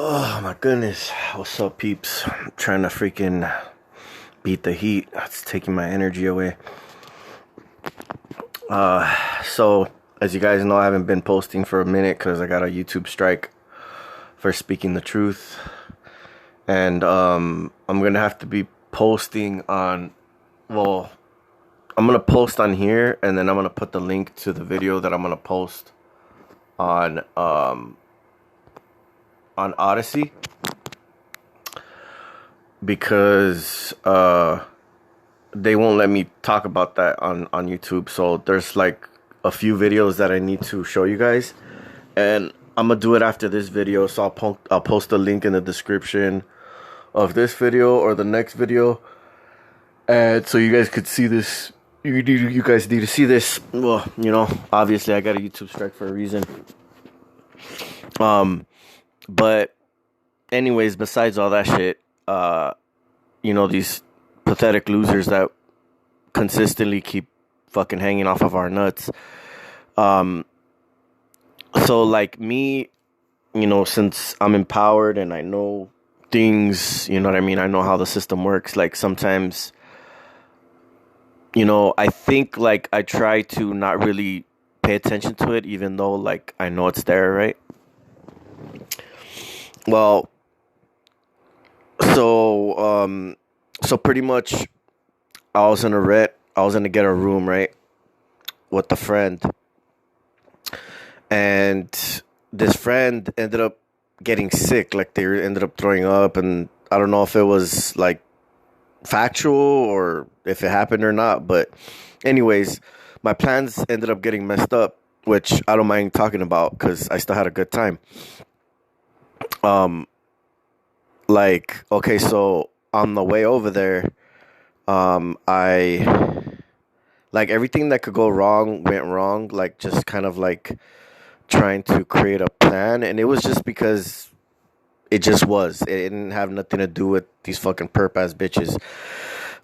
Oh my goodness. What's up, peeps? I'm trying to freaking beat the heat. It's taking my energy away. So, as you guys know, I haven't been posting for a minute because I got a YouTube strike for speaking the truth. And I'm going to have to be posting on, well, I'm going to post on here and then I'm going to put the link to the video that I'm going to post on Odyssey. Because they won't let me talk about that on YouTube. So there's like a few videos that I need to show you guys, and I'm gonna do it after this video. So I'll post a link in the description of this video or the next video, and so you guys could see this. You guys need to see this. Well, obviously I got a YouTube strike for a reason. But anyways, besides all that shit, these pathetic losers that consistently keep fucking hanging off of our nuts. So like me, since I'm empowered and I know things, you know what I mean? I know how the system works. Like sometimes, I think like I try to not really pay attention to it, even though like I know it's there, right? Well, so pretty much I was gonna get a room, right, with a friend. And this friend ended up getting sick, like they ended up throwing up, and I don't know if it was like factual or if it happened or not, but anyways, my plans ended up getting messed up, which I don't mind talking about because I still had a good time. Like, okay, so on the way over there, I like everything that could go wrong went wrong, like just kind of like trying to create a plan, and it was just because it just was. It didn't have nothing to do with these fucking perp ass bitches.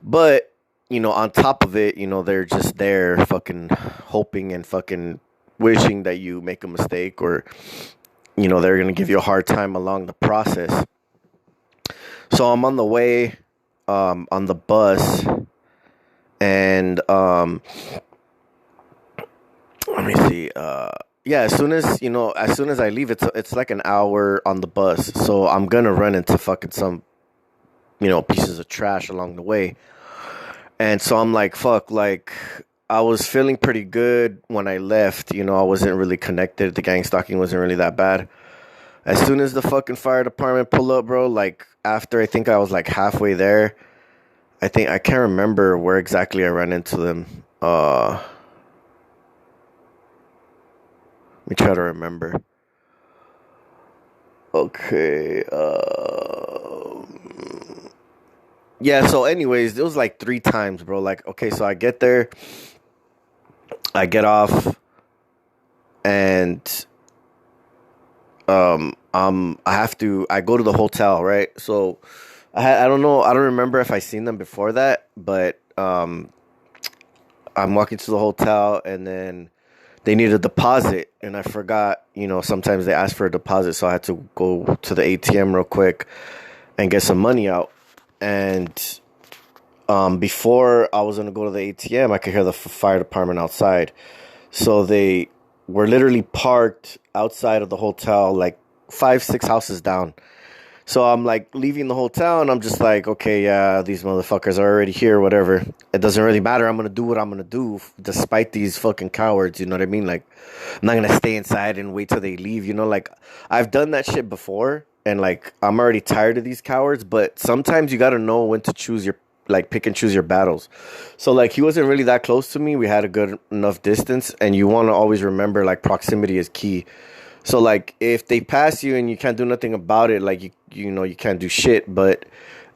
But, on top of it, they're just there fucking hoping and fucking wishing that you make a mistake, or they're gonna give you a hard time along the process. So I'm on the way, on the bus, and let me see. Yeah, as soon as I leave, it's like an hour on the bus. So I'm gonna run into fucking some, pieces of trash along the way. And so I'm like, fuck, like I was feeling pretty good when I left. I wasn't really connected. The gang stalking wasn't really that bad. As soon as the fucking fire department pulled up, bro, like after I think I was like halfway there, I can't remember where exactly I ran into them. Let me try to remember. Okay. Yeah. So, anyways, it was like three times, bro. Like, okay, so I get there, I get off, and I go to the hotel, right? So I don't know, I don't remember if I seen them before that, but I'm walking to the hotel, and then they need a deposit, and I forgot, sometimes they ask for a deposit, so I had to go to the ATM real quick and get some money out. And before I was gonna go to the ATM, I could hear the fire department outside. So they were literally parked outside of the hotel, like 5, 6 houses down. So I'm like leaving the hotel, and I'm just like, okay, yeah, these motherfuckers are already here, whatever. It doesn't really matter. I'm going to do what I'm going to do despite these fucking cowards. You know what I mean? Like, I'm not going to stay inside and wait till they leave. Like I've done that shit before, and like I'm already tired of these cowards. But sometimes you got to know when to pick and choose your battles. So like he wasn't really that close to me. We had a good enough distance, and you want to always remember like proximity is key. So, like, if they pass you and you can't do nothing about it, like, you can't do shit. But,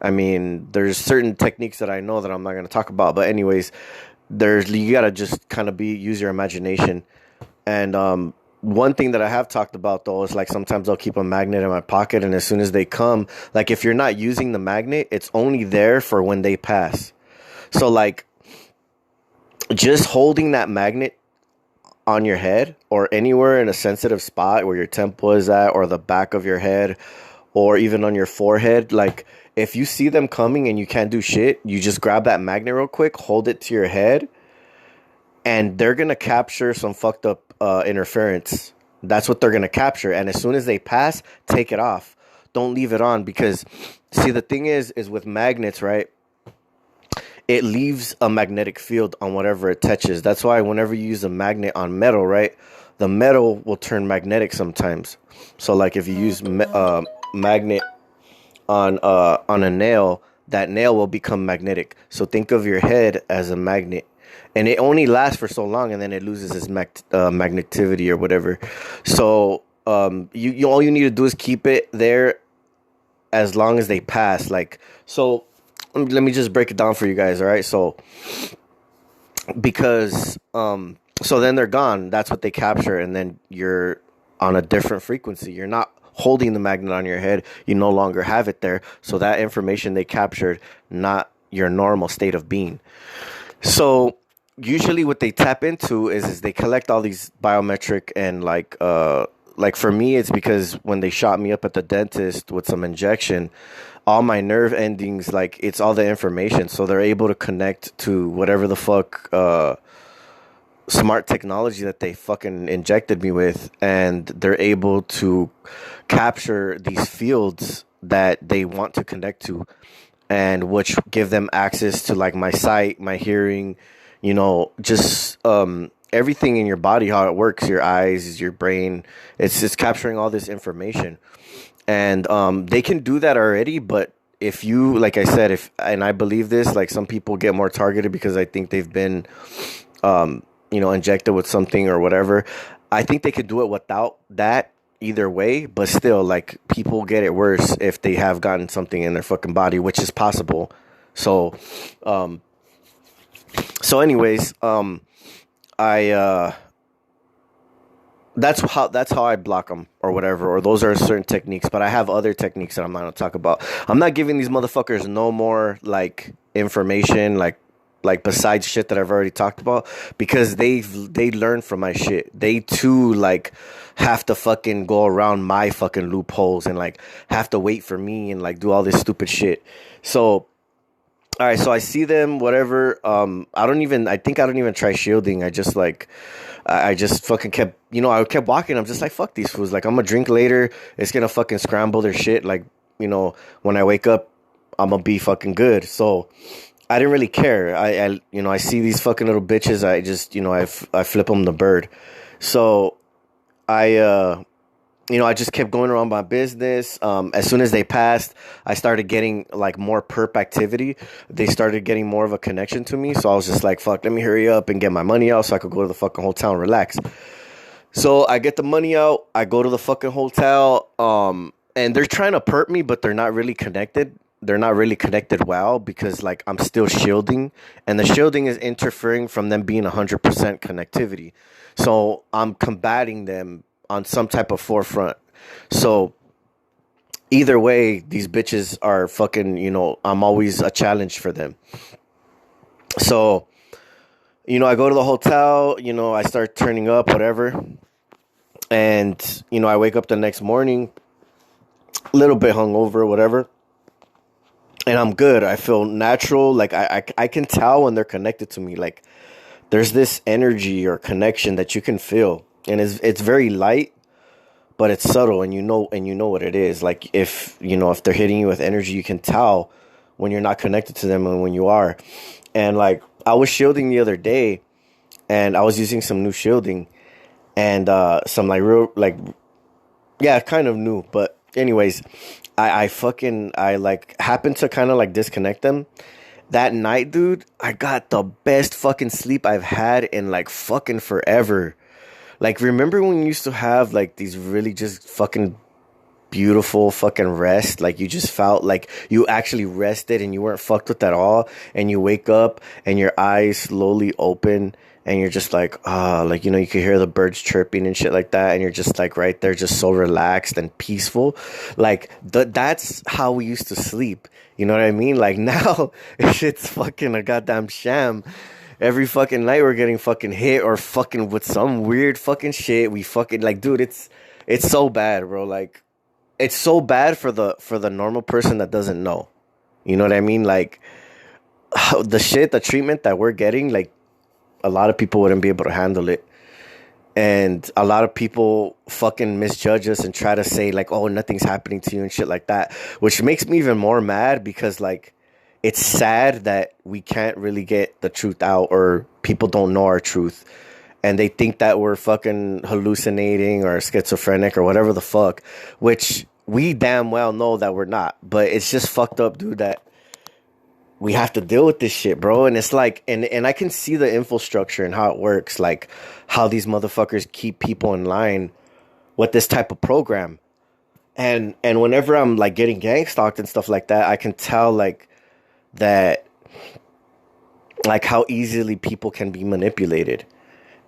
I mean, there's certain techniques that I know that I'm not going to talk about. But anyways, you got to just kind of use your imagination. And one thing that I have talked about, though, is, like, sometimes I'll keep a magnet in my pocket. And as soon as they come, like, if you're not using the magnet, it's only there for when they pass. So, like, just holding that magnet on your head or anywhere in a sensitive spot where your temple is at, or the back of your head, or even on your forehead. Like, if you see them coming and you can't do shit, you just grab that magnet real quick, hold it to your head, and they're gonna capture some fucked up interference. That's what they're gonna capture. And as soon as they pass, take it off. Don't leave it on, because see, the thing is with magnets, right? It leaves a magnetic field on whatever it touches. That's why whenever you use a magnet on metal, right, the metal will turn magnetic sometimes. So like if you use magnet on a nail, that nail will become magnetic. So think of your head as a magnet, and it only lasts for so long, and then it loses its magnetivity or whatever. So you all you need to do is keep it there as long as they pass. Like, so let me just break it down for you guys. All right, so because so then they're gone. That's what they capture, and then you're on a different frequency. You're not holding the magnet on your head. You no longer have it there. So that information they captured, not your normal state of being. So usually what they tap into is they collect all these biometric, and like for me, it's because when they shot me up at the dentist with some injection, all my nerve endings, like, it's all the information. So they're able to connect to whatever the fuck smart technology that they fucking injected me with, and they're able to capture these fields that they want to connect to, and which give them access to, like, my sight, my hearing, just everything in your body, how it works, your eyes, your brain. It's capturing all this information, and they can do that already. But if you, like I said, and I believe this, like, some people get more targeted because I think they've been injected with something or whatever. I think they could do it without that either way, but still, like, people get it worse if they have gotten something in their fucking body, which is possible. So anyways, I that's how I block them or whatever, or those are certain techniques. But I have other techniques that I'm not gonna talk about. I'm not giving these motherfuckers no more, like, information, like besides shit that I've already talked about, because they learn from my shit. They too, like, have to fucking go around my fucking loopholes, and, like, have to wait for me, and, like, do all this stupid shit. So all right, so I see them, whatever. I don't even try shielding. I just, like, I just fucking kept, I kept walking. I'm just like, fuck these fools. Like, I'm gonna drink later. It's gonna fucking scramble their shit. Like, when I wake up, I'm gonna be fucking good. So I didn't really care. I see these fucking little bitches. I just, I flip them the bird. So I just kept going around my business. As soon as they passed, I started getting, like, more perp activity. They started getting more of a connection to me. So I was just like, fuck, let me hurry up and get my money out so I could go to the fucking hotel and relax. So I get the money out. I go to the fucking hotel. And they're trying to perp me, but they're not really connected. They're not really connected well, because, like, I'm still shielding. And the shielding is interfering from them being 100% connectivity. So I'm combating them on some type of forefront. So either way, these bitches are fucking, I'm always a challenge for them. So, I go to the hotel, I start turning up, whatever. And, I wake up the next morning, a little bit hungover, whatever. And I'm good. I feel natural. Like, I can tell when they're connected to me. Like, there's this energy or connection that you can feel. And it's very light, but it's subtle, and you know what it is. Like, if they're hitting you with energy, you can tell when you're not connected to them and when you are. And, like, I was shielding the other day, and I was using some new shielding, and some, like, real, like, yeah, kind of new. But anyways, I happened to kind of, like, disconnect them. That night, dude, I got the best fucking sleep I've had in, like, fucking forever. Like, remember when you used to have, like, these really just fucking beautiful fucking rest? Like, you just felt like you actually rested and you weren't fucked with at all. And you wake up and your eyes slowly open and you're just like, like, you can hear the birds chirping and shit like that. And you're just, like, right there, just so relaxed and peaceful. Like, that's how we used to sleep. You know what I mean? Like, now, shit's fucking a goddamn sham. Every fucking night we're getting fucking hit or fucking with some weird fucking shit. We fucking, like, dude, it's so bad, bro. Like, it's so bad for the normal person that doesn't know. You know what I mean? Like the treatment that we're getting, like a lot of people wouldn't be able to handle it. And a lot of people fucking misjudge us and try to say like, oh, nothing's happening to you and shit like that, which makes me even more mad because like it's sad that we can't really get the truth out or people don't know our truth and they think that we're fucking hallucinating or schizophrenic or whatever the fuck, which we damn well know that we're not. But it's just fucked up, dude, that we have to deal with this shit, bro. And it's like, and I can see the infrastructure and how it works, like how these motherfuckers keep people in line with this type of program. And whenever I'm like getting gang stalked and stuff like that, I can tell like that, like how easily people can be manipulated.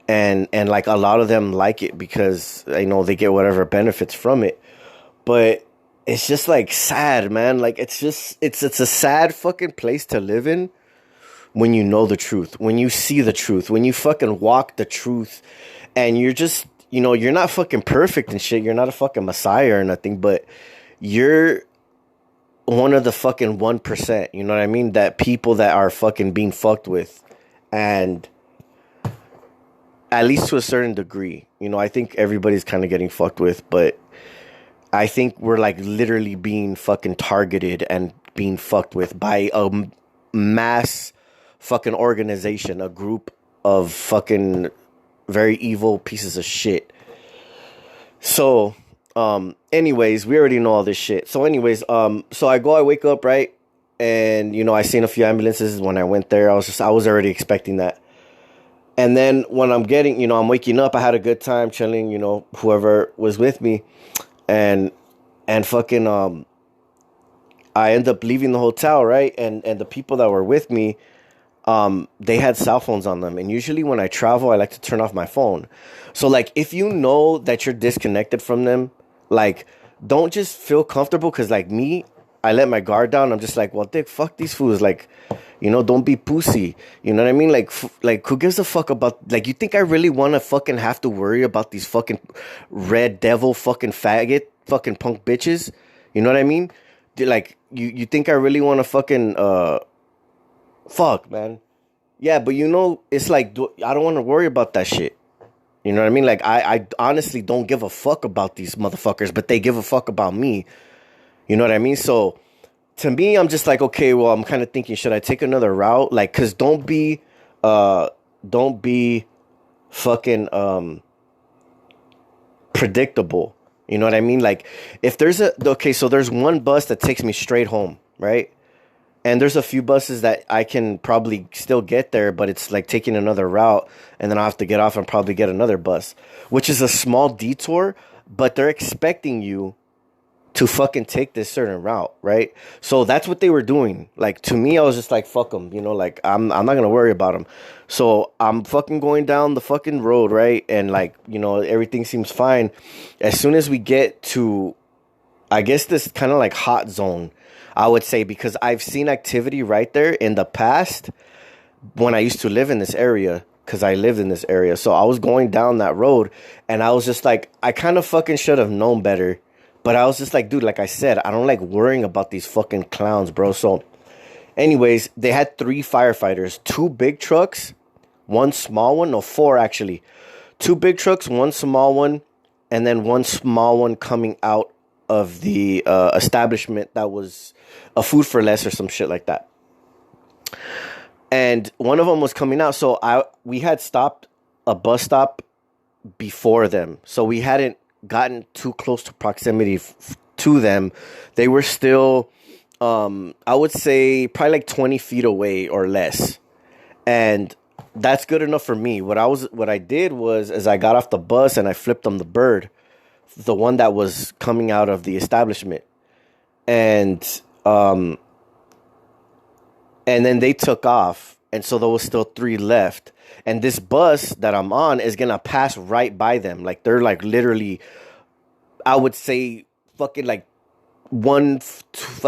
And like a lot of them like it because I know they get whatever benefits from it. But it's just like sad, man. Like it's a sad fucking place to live in when you know the truth, when you see the truth, when you fucking walk the truth, and you're just, you know, you're not fucking perfect and shit. You're not a fucking messiah or nothing, but you're one of the fucking 1%. You know what I mean? That people that are fucking being fucked with, and at least to a certain degree. You know, I think everybody's kind of getting fucked with, but I think we're like literally being fucking targeted and being fucked with by a mass fucking organization, a group of fucking very evil pieces of shit. So, anyways, we already know all this shit. So anyways, so I wake up, right? And, you know, I seen a few ambulances when I went there. I was already expecting that. And then when I'm waking up, I had a good time chilling, you know, whoever was with me. And fucking, I end up leaving the hotel, right? And the people that were with me, they had cell phones on them. And usually when I travel, I like to turn off my phone. So, like, if you know that you're disconnected from them, like, don't just feel comfortable. Because, like, me, I let my guard down. I'm just like, well, dick, fuck these fools. Like, you know, don't be pussy. You know what I mean? Like, who gives a fuck about... Like, you think I really want to fucking have to worry about these fucking red devil fucking faggot fucking punk bitches? You know what I mean? Like, you think I really want to fucking... Fuck, man. Yeah, but you know, it's like, I don't want to worry about that shit. You know what I mean? Like, I honestly don't give a fuck about these motherfuckers, but they give a fuck about me. You know what I mean? So... to me, I'm just like, okay, well, I'm kind of thinking, should I take another route? Like, cause don't be fucking, predictable. You know what I mean? Like, if there's so there's one bus that takes me straight home, right? And there's a few buses that I can probably still get there, but it's like taking another route, and then I'll have to get off and probably get another bus, which is a small detour, but they're expecting you to fucking take this certain route, right? So that's what they were doing. Like, to me, I was just like, fuck them, you know, like, I'm not gonna worry about them. So I'm fucking going down the fucking road, right? And, like, you know, everything seems fine. As soon as we get to, I guess, this kind of like hot zone, I would say, because I've seen activity right there in the past when I used to live in this area, because I lived in this area. So I was going down that road, and I was just like, I kind of fucking should have known better. But I was just like, dude, like I said, I don't like worrying about these fucking clowns, bro. So, anyways, they had 3 firefighters, 2 big trucks, 1 small one, no, 4 actually. 2 big trucks, 1 small one, and then 1 small one coming out of the establishment that was a Food for Less or some shit like that. And one of them was coming out. So we had stopped a bus stop before them. So we hadn't gotten too close to proximity to them. They were still, I would say, probably like 20 feet away or less. And that's good enough for me. What I did was, as I got off the bus and I flipped them the bird, the one that was coming out of the establishment. And then they took off. And so there was still 3 left. And this bus that I'm on is going to pass right by them. Like, they're like literally, I would say, fucking like 1 foot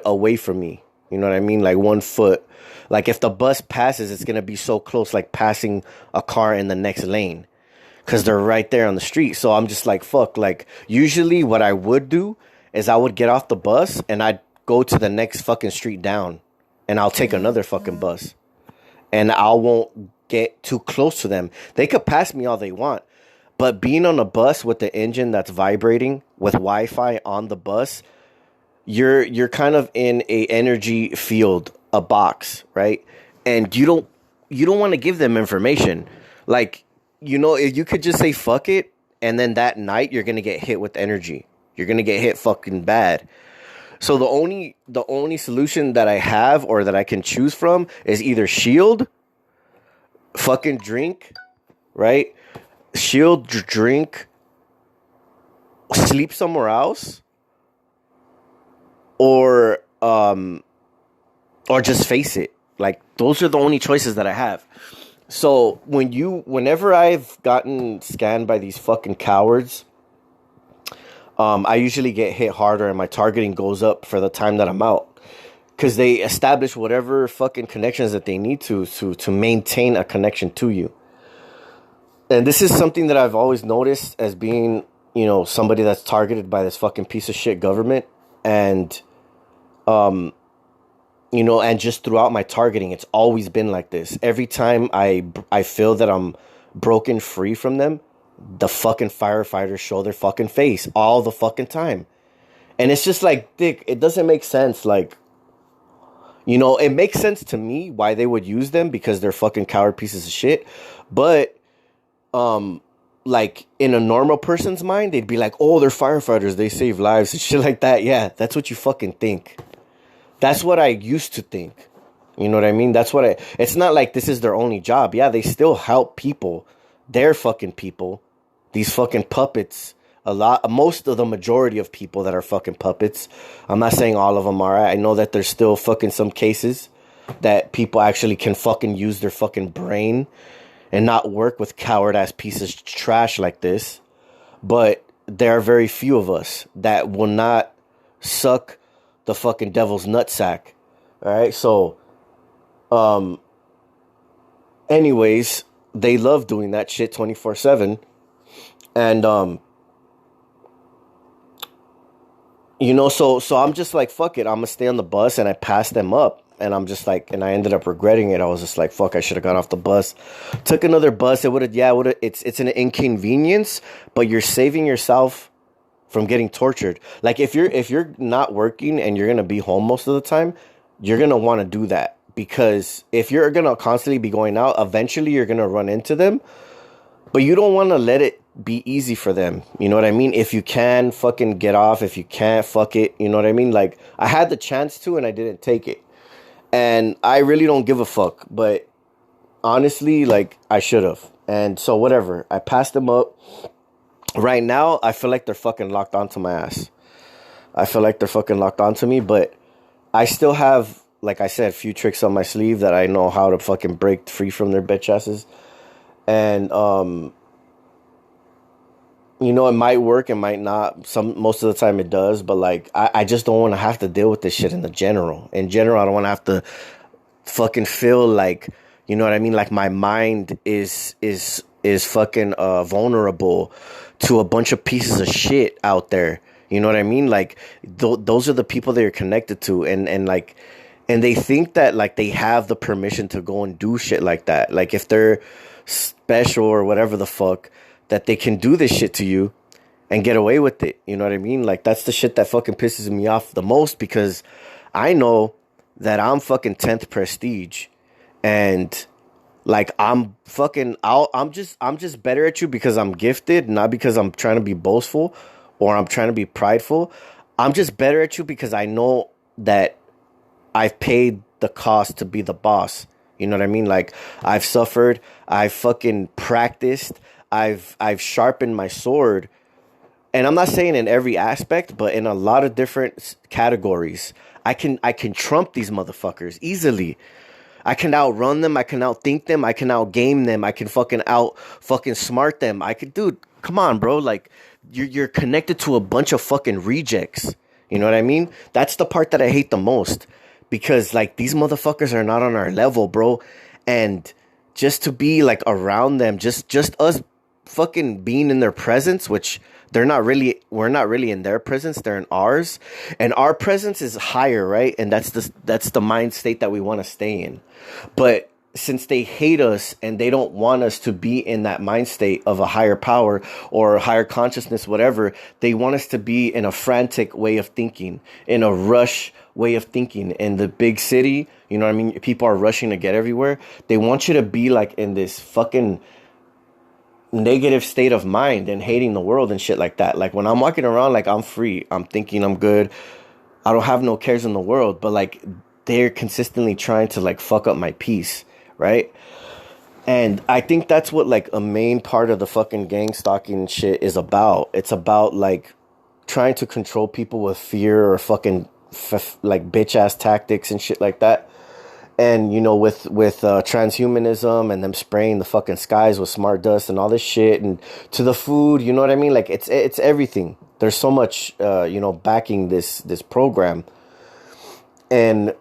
away from me. You know what I mean? Like 1 foot. Like, if the bus passes, it's going to be so close, like passing a car in the next lane. because they're right there on the street. So I'm just like, fuck. Like, usually what I would do is I would get off the bus and I'd go to the next fucking street down, and I'll take another fucking bus, and I won't get too close to them. They could pass me all they want, but being on a bus with the engine that's vibrating with Wi-Fi on the bus, you're kind of in a energy field, a box, right? And you don't want to give them information. Like, if you could just say fuck it, and then that night you're gonna get hit with energy. You're gonna get hit fucking bad. So the only solution that I have or that I can choose from is either shield, fucking drink, right? Shield, drink, sleep somewhere else, or just face it. Like, those are the only choices that I have. So whenever I've gotten scanned by these fucking cowards, I usually get hit harder and my targeting goes up for the time that I'm out, because they establish whatever fucking connections that they need to maintain a connection to you. And this is something that I've always noticed as being, somebody that's targeted by this fucking piece of shit government. And, and just throughout my targeting, it's always been like this. Every time I feel that I'm broken free from them, the fucking firefighters show their fucking face all the fucking time. And it's just like, dick, it doesn't make sense. Like, it makes sense to me why they would use them, because they're fucking coward pieces of shit. But, like, in a normal person's mind, they'd be like, oh, they're firefighters, they save lives and shit like that. Yeah, that's what you fucking think. That's what I used to think. You know what I mean? It's not like this is their only job. Yeah, they still help people. They're fucking people. These fucking puppets. Most of the majority of people that are fucking puppets. I'm not saying all of them are. I know that there's still fucking some cases that people actually can fucking use their fucking brain and not work with coward ass pieces of trash like this. But there are very few of us that will not suck the fucking devil's nutsack. All right. So, anyways, they love doing that shit 24/7. And, so I'm just like, fuck it. I'm going to stay on the bus, and I passed them up, and I'm just like, and I ended up regretting it. I was just like, fuck, I should have got off the bus. Took another bus. It's an inconvenience, but you're saving yourself from getting tortured. Like, if you're not working and you're going to be home most of the time, you're going to want to do that, because if you're going to constantly be going out, eventually you're going to run into them, but you don't want to let it be easy for them. You know what I mean? If you can, fucking get off. If you can't, fuck it. You know what I mean? Like, I had the chance to, and I didn't take it. And I really don't give a fuck. But honestly, like, I should have. And so whatever. I passed them up. Right now, I feel like they're fucking locked onto my ass. I feel like they're fucking locked onto me. But I still have, like I said, a few tricks on my sleeve that I know how to fucking break free from their bitch asses. And, it might work, it might not. Most of the time it does, but like, I just don't want to have to deal with this shit in general. In general, I don't want to have to fucking feel like, you know what I mean? Like, my mind is fucking vulnerable to a bunch of pieces of shit out there. You know what I mean? Like, those are the people that you're connected to, and they think that, like, they have the permission to go and do shit like that. Like, if they're special or whatever the fuck, that they can do this shit to you and get away with it. You know what I mean? Like, that's the shit that fucking pisses me off the most, because I know that I'm fucking 10th prestige, and like, I'm just better at you because I'm gifted, not because I'm trying to be boastful or I'm trying to be prideful. I'm just better at you because I know that I've paid the cost to be the boss. You know what I mean? Like, I've suffered, I've fucking practiced, I've sharpened my sword. And I'm not saying in every aspect, but in a lot of different categories. I can trump these motherfuckers easily. I can outrun them, I can outthink them, I can outgame them, I can fucking smart them. Dude, come on, bro. Like, you're connected to a bunch of fucking rejects. You know what I mean? That's the part that I hate the most. Because, like, these motherfuckers are not on our level, bro. And just to be, like, around them, just us fucking being in their presence, which we're not really in their presence, they're in ours. And our presence is higher, right? And that's the mind state that we want to stay in. But since they hate us and they don't want us to be in that mind state of a higher power or a higher consciousness, whatever, they want us to be in a frantic way of thinking, in a rush way of thinking. In the big city, you know what I mean? People are rushing to get everywhere. They want you to be like in this fucking negative state of mind and hating the world and shit like that. Like when I'm walking around, like I'm free, I'm thinking I'm good, I don't have no cares in the world, but like they're consistently trying to like fuck up my peace, right? And I think that's what like a main part of the fucking gang stalking shit is about. It's about like trying to control people with fear or fucking like bitch ass tactics and shit like that. And, you know, with transhumanism and them spraying the fucking skies with smart dust and all this shit, and to the food, you know what I mean? Like, it's everything. There's so much, you know, backing this program. And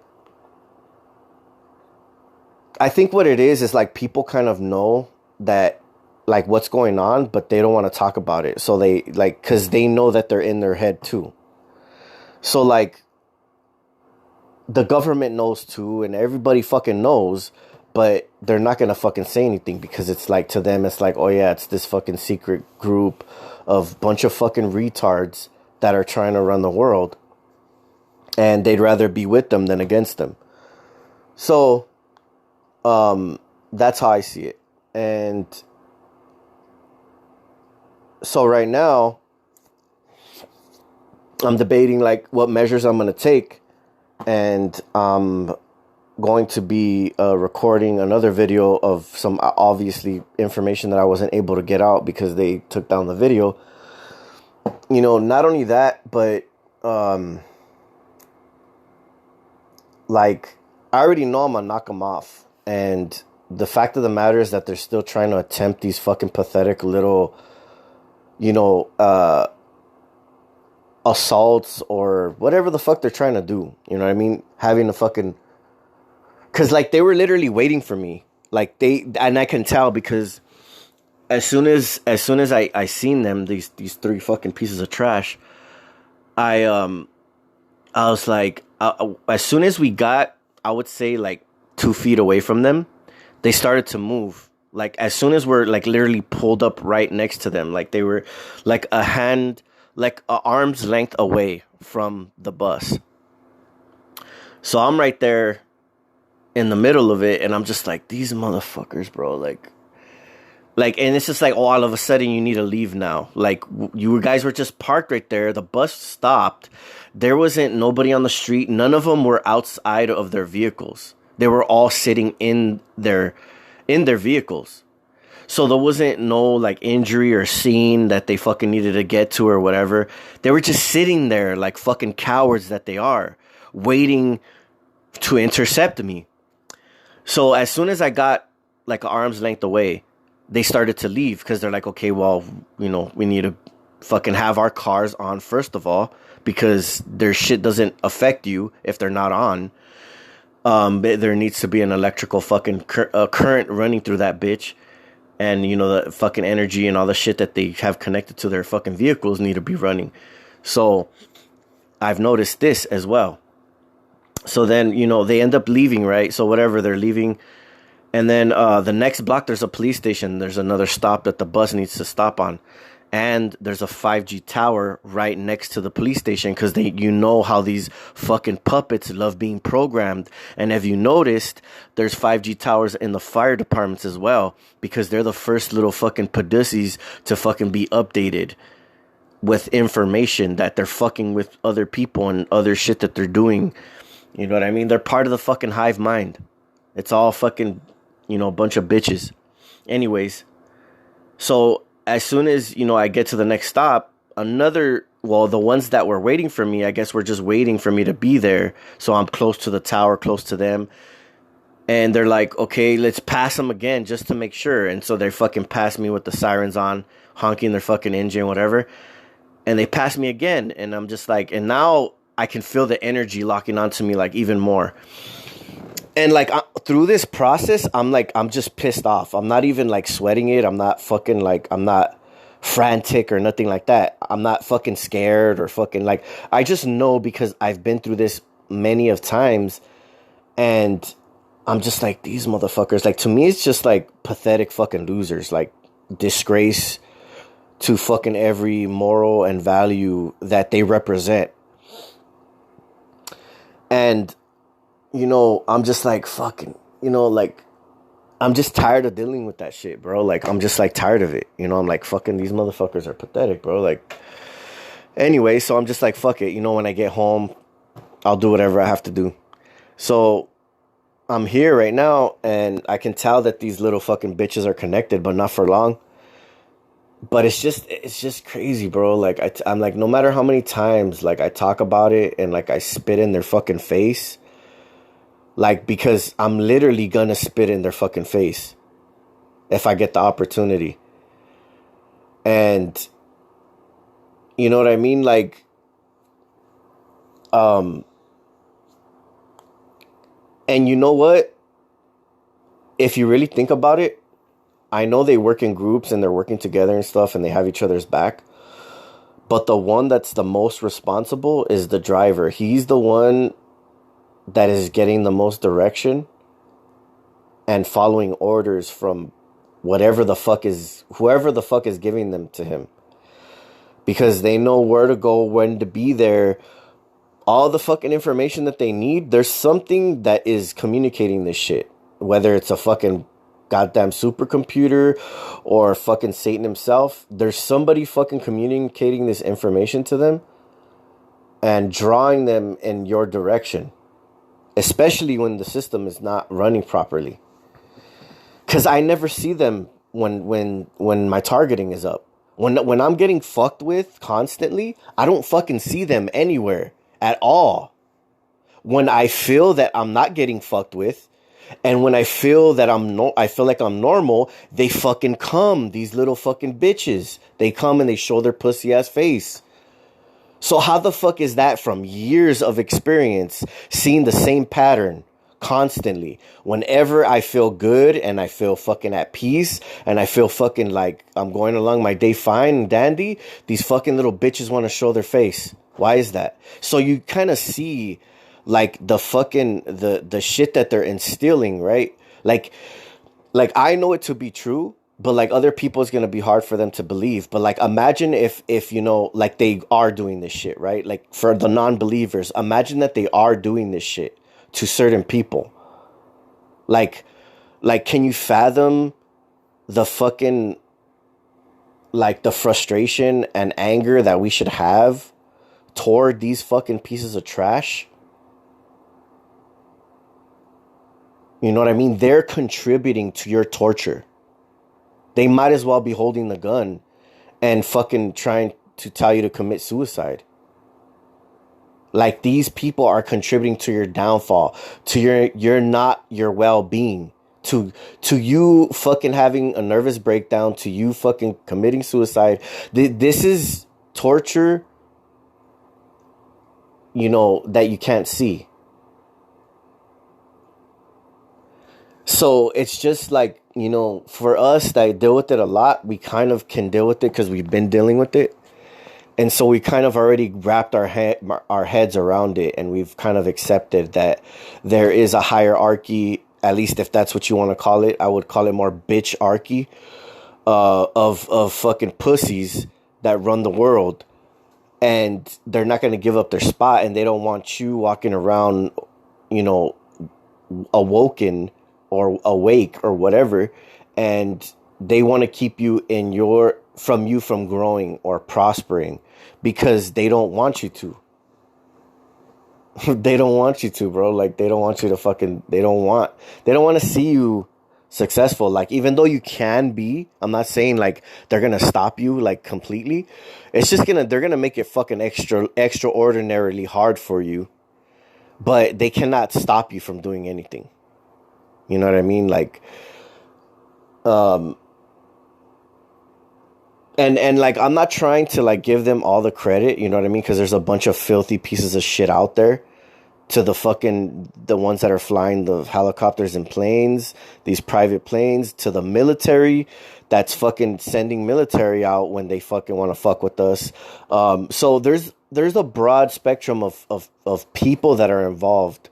I think what it is like people kind of know that, like, what's going on, but they don't want to talk about it. So they, like, because they know that they're in their head, too. So, like, the government knows too, and everybody fucking knows, but they're not gonna fucking say anything because it's like, to them, it's like, oh yeah, it's this fucking secret group of bunch of fucking retards that are trying to run the world, and they'd rather be with them than against them. So, that's how I see it. And so right now, I'm debating like what measures I'm gonna take. And I'm going to be recording another video of some obviously information that I wasn't able to get out because they took down the video. You know, not only that, but like I already know I'm gonna knock them off. And the fact of the matter is that they're still trying to attempt these fucking pathetic little, you know, assaults or whatever the fuck they're trying to do. You know what I mean? Having a fucking, because like they were literally waiting for me. Like and I can tell because as soon as I seen them, these three fucking pieces of trash, I was like, as soon as we got, I would say like 2 feet away from them, they started to move. Like as soon as we're like literally pulled up right next to them, like they were like like an arm's length away from the bus. So I'm right there in the middle of it, and I'm just like, these motherfuckers, bro. Like, and it's just like, oh, all of a sudden you need to leave now. Like, you guys were just parked right there. The bus stopped. There wasn't nobody on the street. None of them were outside of their vehicles. They were all sitting in their vehicles. So there wasn't no like injury or scene that they fucking needed to get to or whatever. They were just sitting there like fucking cowards that they are, waiting to intercept me. So as soon as I got like an arm's length away, they started to leave because they're like, okay, well, you know, we need to fucking have our cars on first of all, because their shit doesn't affect you if they're not on. There needs to be an electrical fucking current running through that bitch. And, you know, the fucking energy and all the shit that they have connected to their fucking vehicles need to be running. So I've noticed this as well. So then, you know, they end up leaving, right? So whatever, they're leaving. And then the next block, there's a police station. There's another stop that the bus needs to stop on. And there's a 5G tower right next to the police station because you know how these fucking puppets love being programmed. And have you noticed, there's 5G towers in the fire departments as well because they're the first little fucking padussies to fucking be updated with information that they're fucking with other people and other shit that they're doing. You know what I mean? They're part of the fucking hive mind. It's all fucking, you know, a bunch of bitches. Anyways, so as soon as, you know, I get to the next stop, the ones that were waiting for me, I guess were just waiting for me to be there. So I'm close to the tower, close to them. And they're like, okay, let's pass them again just to make sure. And so they fucking pass me with the sirens on, honking their fucking engine, whatever. And they pass me again. And I'm just like, and now I can feel the energy locking onto me like even more. And like through this process, I'm just pissed off. I'm not even like sweating it. I'm not fucking like, I'm not frantic or nothing like that. I'm not fucking scared or fucking like, I just know because I've been through this many of times, and I'm just like, these motherfuckers, like, to me, it's just like pathetic fucking losers, like disgrace to fucking every moral and value that they represent. And, I'm just like, fucking, like, I'm just tired of dealing with that shit, bro. Like, I'm just like tired of it. I'm like, fucking, these motherfuckers are pathetic, bro. Like, anyway, so I'm just like, fuck it. When I get home, I'll do whatever I have to do. So I'm here right now, and I can tell that these little fucking bitches are connected, but not for long. But it's just crazy, bro. Like, I'm like, no matter how many times, like, I talk about it and, like, I spit in their fucking face, like, because I'm literally gonna spit in their fucking face if I get the opportunity. And, you know what I mean? Like, and you know what? If you really think about it, I know they work in groups and they're working together and stuff and they have each other's back. But the one that's the most responsible is the driver. He's the one that is getting the most direction and following orders from whoever the fuck is giving them to him. Because they know where to go, when to be there, all the fucking information that they need. There's something that is communicating this shit. Whether it's a fucking goddamn supercomputer or fucking Satan himself, there's somebody fucking communicating this information to them and drawing them in your direction, especially when the system is not running properly. Because I never see them when my targeting is up. When I'm getting fucked with constantly, I don't fucking see them anywhere at all. When I feel that I'm not getting fucked with, and when I feel that I feel like I'm normal, they fucking come. These little fucking bitches. They come and they show their pussy ass face. So how the fuck is that from years of experience, seeing the same pattern constantly? Whenever I feel good and I feel fucking at peace and I feel fucking like I'm going along my day fine and dandy, these fucking little bitches want to show their face. Why is that? So you kind of see like the fucking the shit that they're instilling, right? Like I know it to be true, but like other people, it's gonna be hard for them to believe. But like, imagine if like they are doing this shit, right? Like for the non-believers, imagine that they are doing this shit to certain people. Like can you fathom the fucking like the frustration and anger that we should have toward these fucking pieces of trash? You know what I mean? They're contributing to your torture. They might as well be holding the gun and fucking trying to tell you to commit suicide. Like, these people are contributing to your downfall, to your well-being, to you fucking having a nervous breakdown, to you fucking committing suicide. This is torture, that you can't see. So it's just like, for us that deal with it a lot, we kind of can deal with it because we've been dealing with it. And so we kind of already wrapped our heads around it, and we've kind of accepted that there is a hierarchy, at least if that's what you want to call it. I would call it more bitch-archy of fucking pussies that run the world. And they're not going to give up their spot, and they don't want you walking around, awoken or awake or whatever, and they want to keep you from growing or prospering because they don't want you to. They don't want you to, bro. Like, they don't want you to fucking, they don't want to see you successful. Like, even though you can be, I'm not saying like they're going to stop you like completely. It's just they're going to make it fucking extraordinarily hard for you, but they cannot stop you from doing anything. You know what I mean? Like, and like, I'm not trying to like give them all the credit, you know what I mean? Because there's a bunch of filthy pieces of shit out there to the ones that are flying the helicopters and planes, these private planes, to the military that's fucking sending military out when they fucking want to fuck with us. So there's a broad spectrum of people that are involved,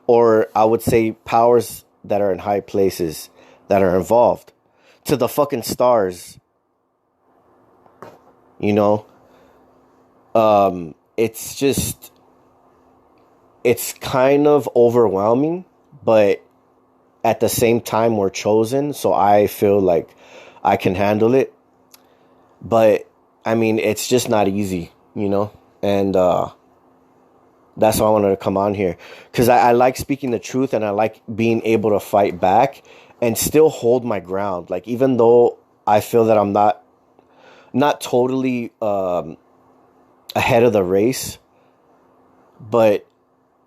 or I would say powers that are in high places that are involved, to the fucking stars, you know. It's just, it's kind of overwhelming, but at the same time we're chosen, so I feel like I can handle it. But I mean, it's just not easy, you know. And that's why I wanted to come on here, because I like speaking the truth, and I like being able to fight back and still hold my ground. Like, even though I feel that I'm not totally ahead of the race, but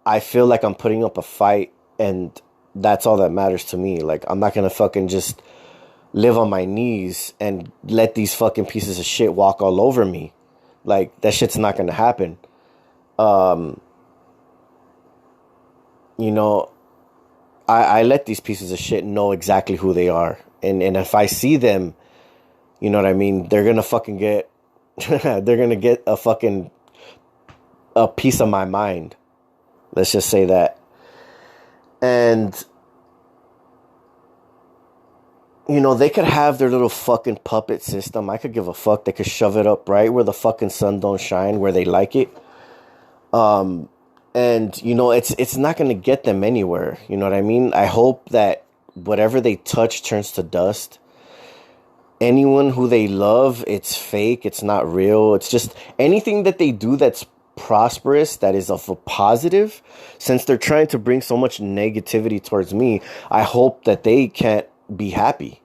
I feel like I'm putting up a fight, and that's all that matters to me. Like, I'm not gonna fucking just live on my knees and let these fucking pieces of shit walk all over me. Like, that shit's not gonna happen. You know, I let these pieces of shit know exactly who they are. And if I see them, you know what I mean, they're gonna fucking get they're gonna get a piece of my mind. Let's just say that. And you know, they could have their little fucking puppet system. I could give a fuck. They could shove it up right where the fucking sun don't shine, where they like it. And you know, it's not gonna get them anywhere. You know what I mean? I hope that whatever they touch turns to dust. Anyone who they love, it's fake, it's not real. It's just anything that they do that's prosperous, that is of a positive. Since they're trying to bring so much negativity towards me, I hope that they can't be happy.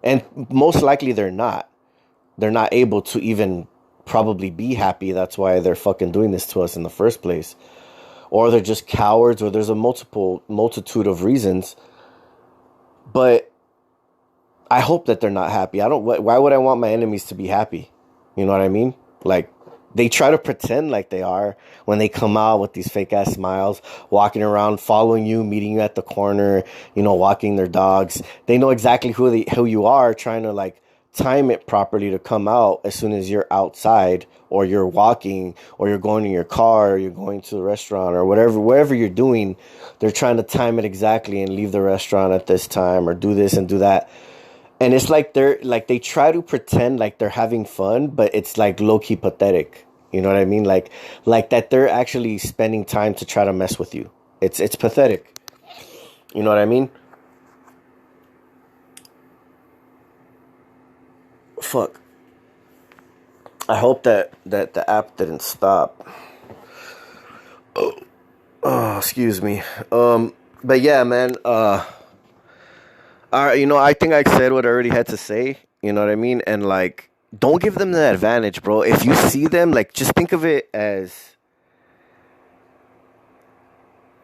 And most likely they're not. They're not able to even probably be happy. That's why they're fucking doing this to us in the first place. Or they're just cowards, or there's a multitude of reasons. But I hope that they're not happy. Why would I want my enemies to be happy? You know what I mean? Like, they try to pretend like they are when they come out with these fake ass smiles, walking around, following you, meeting you at the corner, you know, walking their dogs. They know exactly who you are, trying to like time it properly to come out as soon as you're outside, or you're walking, or you're going in your car, or you're going to the restaurant, or wherever you're doing. They're trying to time it exactly and leave the restaurant at this time, or do this and do that. And it's like they try to pretend like they're having fun, but it's like low-key pathetic. You know what I mean? Like that they're actually spending time to try to mess with you. It's pathetic. You know what I mean? Fuck. I hope that the app didn't stop. Oh, excuse me. But yeah, man. You know, I think I said what I already had to say. You know what I mean? And like, don't give them the advantage, bro. If you see them, like, just think of it as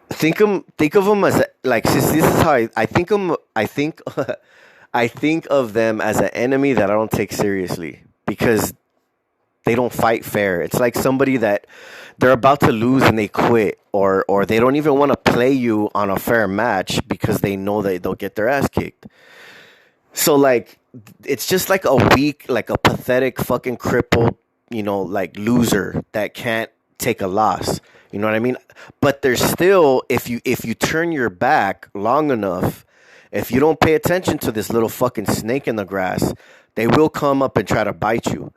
think of them as like, this is how I think them. I think I think of them as an enemy that I don't take seriously, because they don't fight fair. It's like somebody that they're about to lose and they quit, or they don't even want to play you on a fair match because they know that they'll get their ass kicked. So like, it's just like a weak, like a pathetic fucking crippled, you know, like loser that can't take a loss. You know what I mean? But there's still, if you turn your back long enough, if you don't pay attention to this little fucking snake in the grass, they will come up and try to bite you.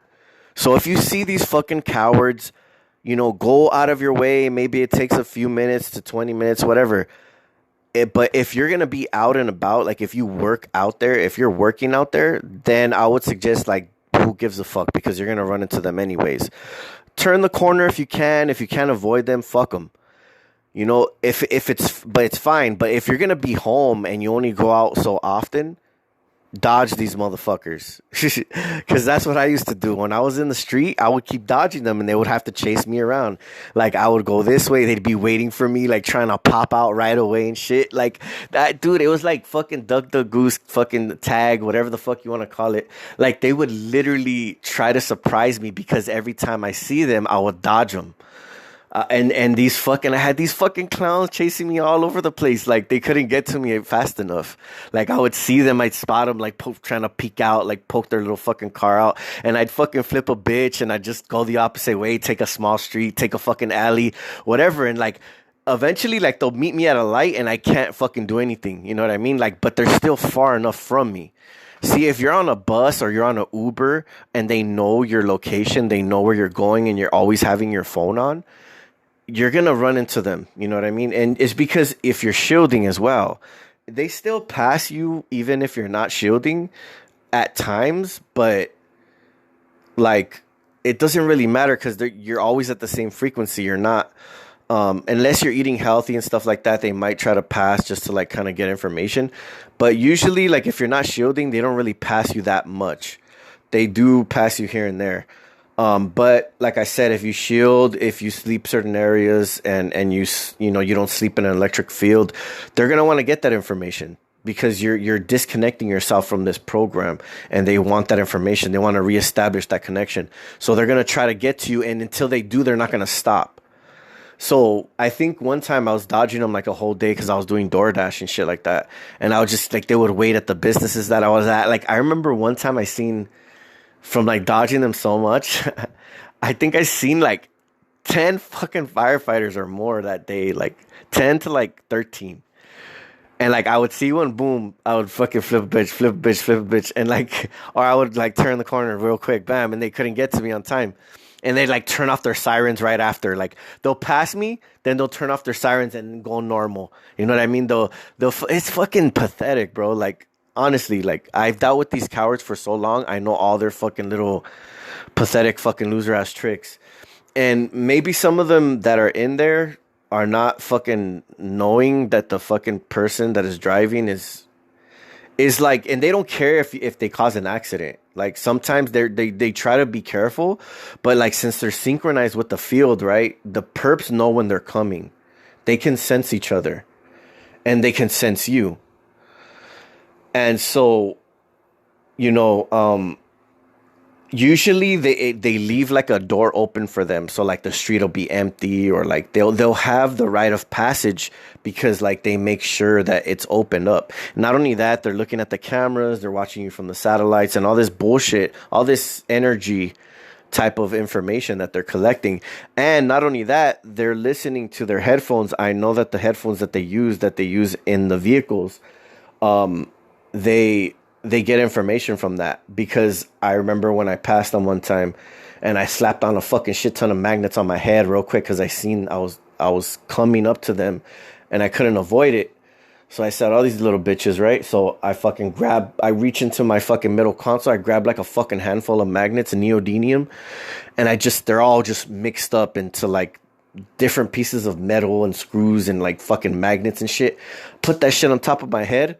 So if you see these fucking cowards, you know, go out of your way. Maybe it takes a few minutes to 20 minutes, whatever. But if you're going to be out and about, like if you work out there, if you're working out there, then I would suggest, like, who gives a fuck? Because you're going to run into them anyways. Turn the corner if you can. If you can't avoid them, fuck them. You know, if it's fine. But if you're going to be home and you only go out so often, dodge these motherfuckers. Because that's what I used to do. When I was in the street, I would keep dodging them and they would have to chase me around. Like, I would go this way, they'd be waiting for me, like trying to pop out right away and shit. Like, that, dude, it was like fucking duck the goose, fucking tag, whatever the fuck you want to call it. Like, they would literally try to surprise me, because every time I see them, I would dodge them. And these fucking, I had these fucking clowns chasing me all over the place. Like they couldn't get to me fast enough. Like I would see them, I'd spot them, like trying to peek out, like poke their little fucking car out, and I'd fucking flip a bitch, and I'd just go the opposite way, take a small street, take a fucking alley, whatever, and like eventually, like they'll meet me at a light, and I can't fucking do anything. You know what I mean? Like, but they're still far enough from me. See, if you're on a bus or you're on an Uber and they know your location, they know where you're going, and you're always having your phone on, you're going to run into them. You know what I mean? And it's because if you're shielding as well, they still pass you even if you're not shielding at times, but like it doesn't really matter because you're always at the same frequency. You're not, unless you're eating healthy and stuff like that, they might try to pass just to like kind of get information. But usually, like if you're not shielding, they don't really pass you that much. They do pass you here and there. But like I said, if you shield, if you sleep certain areas and you know, you don't sleep in an electric field, they're going to want to get that information because you're disconnecting yourself from this program, and they want that information. They want to reestablish that connection. So they're going to try to get to you. And until they do, they're not going to stop. So I think one time I was dodging them like a whole day because I was doing DoorDash and shit like that. And I was just like, they would wait at the businesses that I was at. Like I remember one time I seen, from like dodging them so much, I think I seen like 10 fucking firefighters or more that day, like 10 to like 13. And like I would see one, boom, I would fucking flip a bitch, flip a bitch, flip a bitch. And like, or I would like turn the corner real quick, bam, and they couldn't get to me on time. And they like turn off their sirens right after. Like they'll pass me, then they'll turn off their sirens and go normal. You know what I mean? It's fucking pathetic, bro. Like, honestly, like I've dealt with these cowards for so long. I know all their fucking little pathetic fucking loser ass tricks. And maybe some of them that are in there are not fucking knowing that the fucking person that is driving is like, and they don't care if they cause an accident. Like sometimes they try to be careful, but like since they're synchronized with the field, right? The perps know when they're coming. They can sense each other, and they can sense you. And so, you know, usually they leave like a door open for them, so like the street will be empty, or like they'll have the right of passage because like they make sure that it's opened up. Not only that, they're looking at the cameras, they're watching you from the satellites, and all this bullshit, all this energy type of information that they're collecting. And not only that, they're listening to their headphones. I know that the headphones that they use in the vehicles, they get information from that, because I remember when I passed them one time and I slapped on a fucking shit ton of magnets on my head real quick because I was coming up to them and I couldn't avoid it. So I said, all these little bitches, right? So I reach into my fucking middle console, I grab like a fucking handful of magnets and neodymium, and they're all just mixed up into like different pieces of metal and screws and like fucking magnets and shit. Put that shit on top of my head.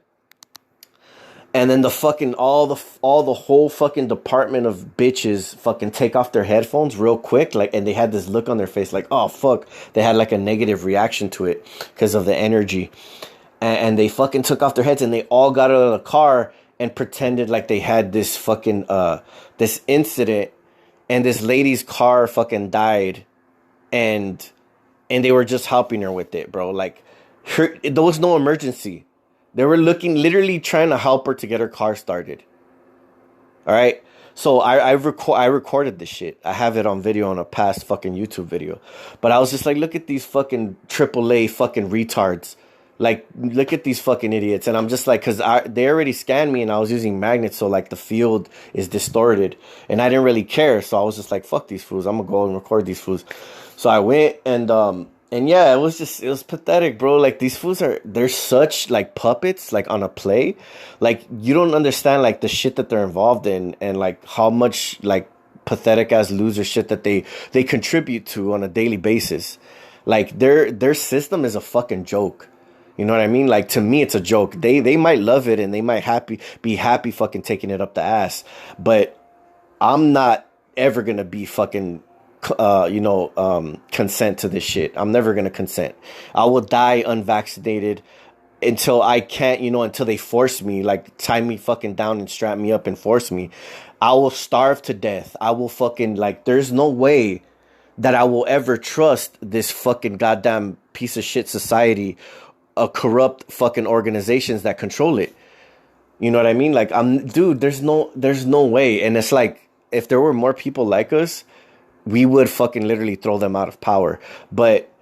And then the fucking all the whole fucking department of bitches fucking take off their headphones real quick, like, and they had this look on their face like, oh fuck, they had like a negative reaction to it because of the energy, and they fucking took off their heads, and they all got out of the car and pretended like they had this fucking this incident, and this lady's car fucking died, and they were just helping her with it, bro. Like there was no emergency. They were literally trying to help her to get her car started. All right. So I recorded this shit. I have it on video on a past fucking YouTube video. But I was just like, look at these fucking AAA fucking retards. Like, look at these fucking idiots. And I'm just like, because they already scanned me and I was using magnets. So like the field is distorted. And I didn't really care. So I was just like, fuck these fools. I'm going to go and record these fools. So I went and yeah, it was pathetic, bro. Like these fools they're such like puppets, like on a play. Like you don't understand like the shit that they're involved in, and like how much like pathetic ass loser shit that they contribute to on a daily basis. Like their system is a fucking joke. You know what I mean? Like to me, it's a joke. They might love it and they might be happy fucking taking it up the ass, but I'm not ever gonna be fucking consent to this shit. I'm never gonna consent. I will die unvaccinated until I can't, until they force me, like tie me fucking down and strap me up and force me. I will starve to death. I will fucking, like, there's no way that I will ever trust this fucking goddamn piece of shit society, a corrupt fucking organizations that control it. You know what I mean? Like, dude, there's no way. And it's like, if there were more people like us, we would fucking literally throw them out of power. But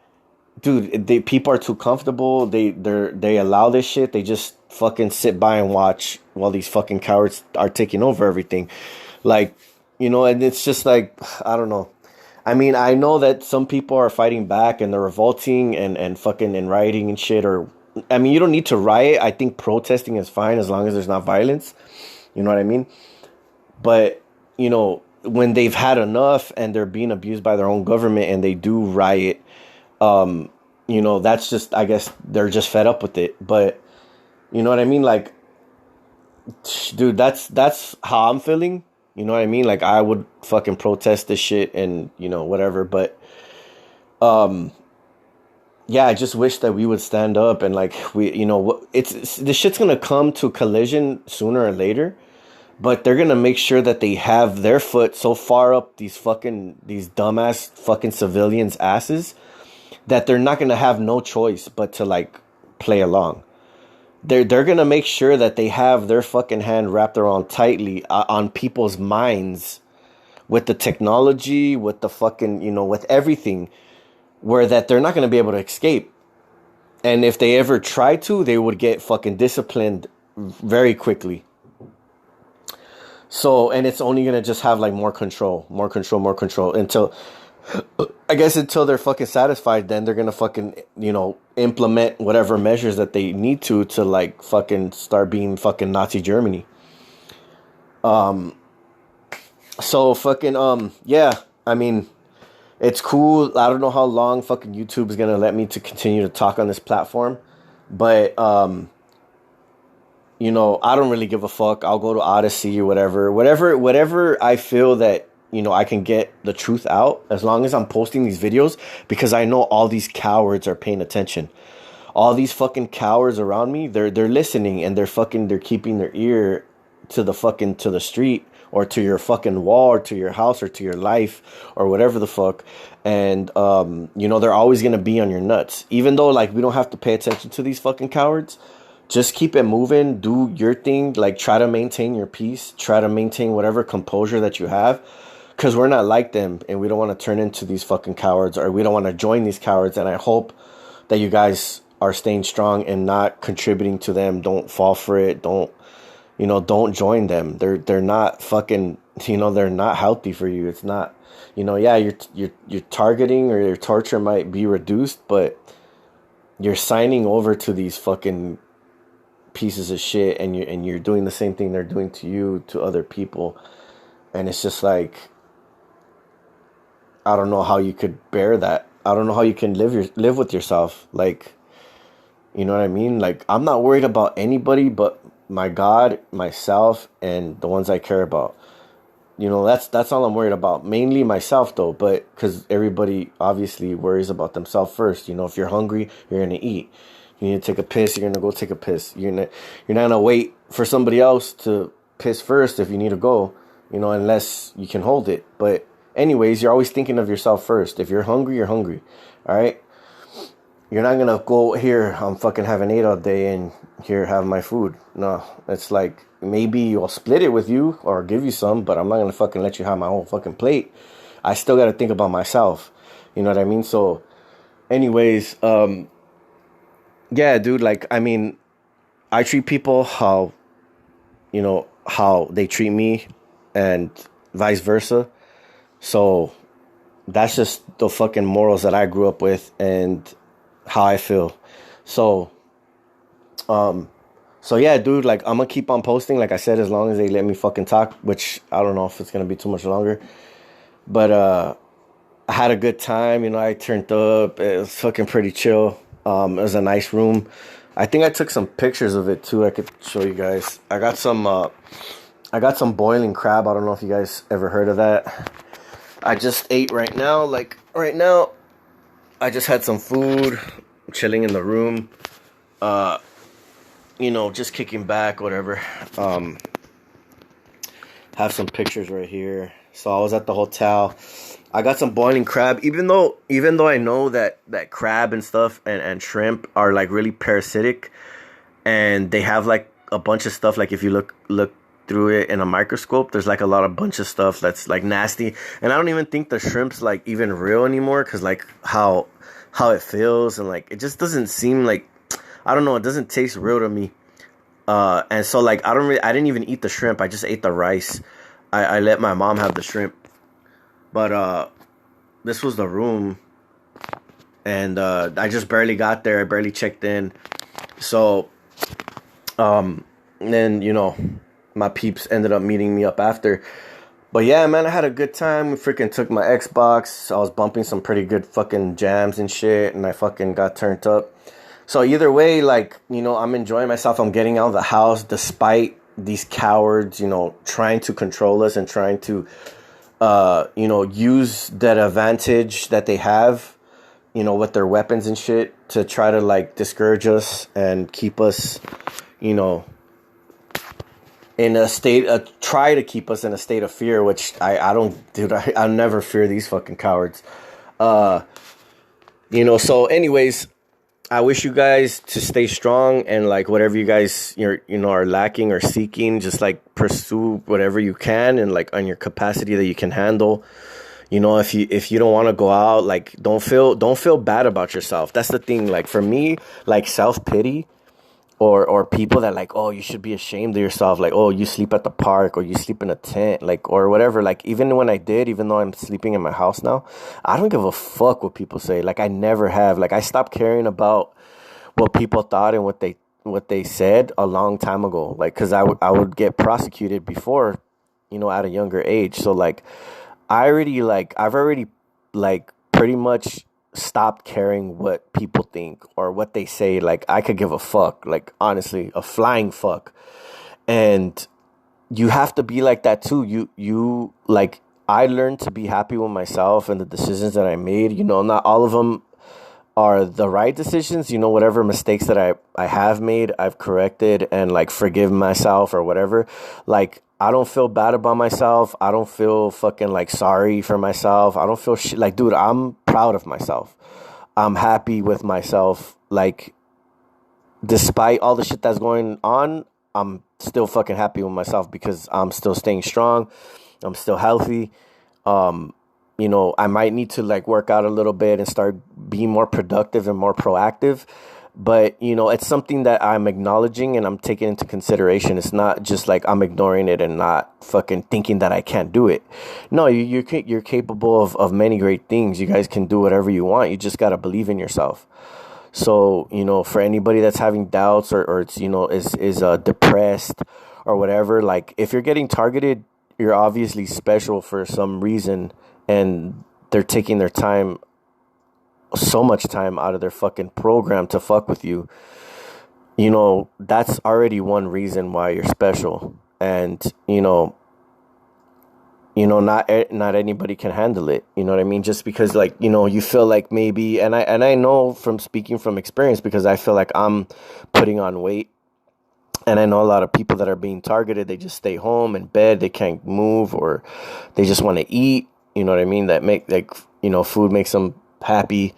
dude, people are too comfortable. They allow this shit. They just fucking sit by and watch while these fucking cowards are taking over everything. Like, and it's just like, I don't know. I mean, I know that some people are fighting back and they're revolting and fucking and rioting and shit. Or, I mean, you don't need to riot. I think protesting is fine as long as there's not violence. You know what I mean? But, when they've had enough and they're being abused by their own government and they do riot, that's just, I guess they're just fed up with it. But you know what I mean? Like, dude, that's how I'm feeling. You know what I mean? Like, I would fucking protest this shit and, whatever. But, yeah, I just wish that we would stand up and like, it's this shit's going to come to collision sooner or later. But they're going to make sure that they have their foot so far up these dumbass fucking civilians' asses that they're not going to have no choice but to like play along. They're going to make sure that they have their fucking hand wrapped around tightly on people's minds with the technology, with the fucking, with everything, where that they're not going to be able to escape. And if they ever try to, they would get fucking disciplined very quickly. So, and it's only going to just have like more control until they're fucking satisfied. Then they're going to fucking, implement whatever measures that they need to like fucking start being fucking Nazi Germany. So fucking, yeah, I mean, it's cool. I don't know how long fucking YouTube is going to let me to continue to talk on this platform, but, I don't really give a fuck. I'll go to Odyssey or whatever I feel that, I can get the truth out as long as I'm posting these videos, because I know all these cowards are paying attention. All these fucking cowards around me, they're listening and they're keeping their ear to the street or to your fucking wall or to your house or to your life or whatever the fuck. And, they're always going to be on your nuts, even though like we don't have to pay attention to these fucking cowards. Just keep it moving. Do your thing. Like, try to maintain your peace. Try to maintain whatever composure that you have. Because we're not like them. And we don't want to turn into these fucking cowards. Or we don't want to join these cowards. And I hope that you guys are staying strong and not contributing to them. Don't fall for it. Don't join them. They're not fucking, they're not healthy for you. It's not, yeah, your targeting or your torture might be reduced. But you're signing over to these fucking pieces of shit, and you're doing the same thing they're doing to you, to other people. And it's just like, I don't know how you could bear that. I don't know how you can live with yourself. Like, you know what I mean? Like, I'm not worried about anybody but my God, myself, and the ones I care about. That's all I'm worried about. Mainly myself, though, but because everybody obviously worries about themselves first. If you're hungry, you're gonna eat. You need to take a piss, you're gonna go take a piss. You're not gonna wait for somebody else to piss first if you need to go, unless you can hold it. But anyways, you're always thinking of yourself first. If you're hungry, you're hungry. All right? You're not gonna go, here, I'm fucking having ate all day and here, have my food. No, it's like, maybe I'll split it with you or give you some, but I'm not gonna fucking let you have my whole fucking plate. I still gotta think about myself. You know what I mean? So anyways, yeah, dude, like, I mean, I treat people how they treat me and vice versa. So that's just the fucking morals that I grew up with and how I feel. So yeah, dude, like, I'm gonna keep on posting, like I said, as long as they let me fucking talk, which I don't know if it's gonna be too much longer. But I had a good time, I turned up. It was fucking pretty chill. It was a nice room. I think I took some pictures of it too. I could show you guys. I got some boiling crab. I don't know if you guys ever heard of that. I just ate right now. Like right now, I just had some food, chilling in the room. Just kicking back, whatever. Have some pictures right here. So I was at the hotel. I got some boiling crab. Even though I know that crab and stuff and shrimp are like really parasitic, and they have like a bunch of stuff. Like if you look through it in a microscope, there's like a lot of bunch of stuff that's like nasty. And I don't even think the shrimp's like even real anymore, because like how it feels, and like it just doesn't seem like, I don't know, it doesn't taste real to me. And so like I didn't even eat the shrimp. I just ate the rice. I let my mom have the shrimp. But this was the room, and I just barely got there. I barely checked in. So then my peeps ended up meeting me up after. But yeah, man, I had a good time. We freaking took my Xbox. I was bumping some pretty good fucking jams and shit, and I fucking got turned up. So either way, like, I'm enjoying myself. I'm getting out of the house despite these cowards, trying to control us and trying to, use that advantage that they have, with their weapons and shit to try to, like, discourage us and keep us, in a state, try to keep us in a state of fear, which I don't, dude, I never fear these fucking cowards. So anyways, I wish you guys to stay strong, and like whatever you guys are lacking or seeking, just like pursue whatever you can, and like on your capacity that you can handle. If you don't want to go out, like don't feel bad about yourself. That's the thing. Like for me, like self-pity or people that like, oh, you should be ashamed of yourself, like, oh, you sleep at the park or you sleep in a tent, like, or whatever. Like even though I'm sleeping in my house now, I don't give a fuck what people say. Like I never have. Like I stopped caring about what people thought and what they said a long time ago. Like because I would get prosecuted before, at a younger age. So like I've already like pretty much stopped caring what people think or what they say. Like I could give a fuck, like honestly, a flying fuck. And you have to be like that too. You like, I learned to be happy with myself and the decisions that I made. Not all of them are the right decisions. Whatever mistakes that I have made, I've corrected and like forgive myself or whatever. Like I don't feel bad about myself. I don't feel fucking like sorry for myself. I don't feel shit. Like, dude, I'm proud of myself. I'm happy with myself. Like, despite all the shit that's going on, I'm still fucking happy with myself because I'm still staying strong. I'm still healthy. I might need to like work out a little bit and start being more productive and more proactive. But, it's something that I'm acknowledging and I'm taking into consideration. It's not just like I'm ignoring it and not fucking thinking that I can't do it. No, you're capable of many great things. You guys can do whatever you want. You just got to believe in yourself. So, for anybody that's having doubts or it's, is depressed or whatever, like if you're getting targeted, you're obviously special for some reason, and they're taking their time, so much time out of their fucking program to fuck with you. That's already one reason why you're special. And not anybody can handle it. You know what I mean? Just because like, you feel like maybe, and I know from speaking from experience, because I feel like I'm putting on weight, and I know a lot of people that are being targeted, they just stay home in bed, they can't move, or they just want to eat. You know what I mean? That make like, food makes them happy.